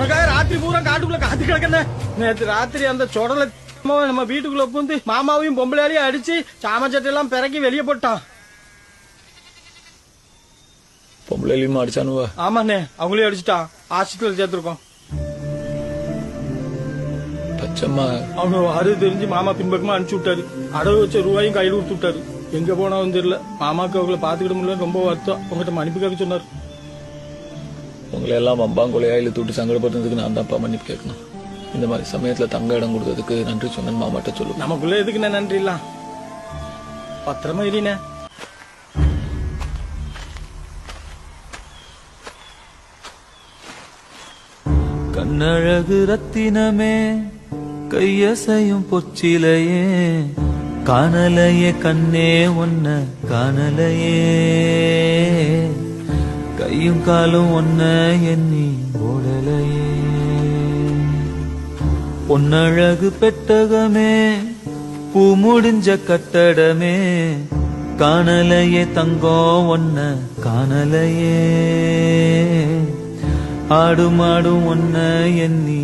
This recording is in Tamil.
உனக்காக ராத்திரி பூரா காட்டுக்குள்ள காத்து கிடக்கண்ணே. நேற்று ராத்திரி அந்த சொடல நம்ம வீட்டுக்குள்ள பூந்து மாமாவையும் பொம்பளையாலையும் அடிச்சு சாமச்சட்டெல்லாம் பிறக்கி வெளியே போட்டான். பொம்பளையும் அடிச்சானுவா? ஆமாண்ணே, அவங்களையும் அடிச்சுட்டான். ஹாஸ்பிட்டல் சேர்த்திருக்கோம். பச்சம்மா அவங்க அது தெரிஞ்சு மாமா பின்பக்கமா அனுப்பிச்சு விட்டாரு. அடவு வச்ச ரூபாயும் கையில் கொடுத்து விட்டாரு. எங்க போனாவும் தெரியல. மாமாக்கு அவங்களை பாத்துக்கிட முடியல, ரொம்ப வருத்தம். உங்ககிட்ட மன்னிப்பு கேட்க சொன்னாரு. உங்களை எல்லாம் அம்பாங்குலையா இழுத்து விட்டு சங்கடப்படுறதுக்கு நான் தான்ப்பா மன்னிப்பு கேட்கணும். இந்த மாதிரி சமயத்துல தங்க இடம் கொடுத்ததுக்கு நன்றி சொன்னேன் மாமாட்ட சொல்லு. நமக்குள்ள எதுக்குண்ணே நன்றி இல்ல. பத்திரமா இல்லைண்ணே. கண்ணழகு ரத்தினமே, கையசையும் பொச்சிலையே, காணலையே கண்ணே ஒன்ன காணலையே, கையும் காலும் ஒன்ன எண்ணி ஓடலையே. பொன்னழகு பெட்டகமே, பூ முடிஞ்ச கட்டடமே, காணலையே தங்கம் ஒன்ன காணலையே, ஆடும் ஆடும் ஒன்ன எண்ணி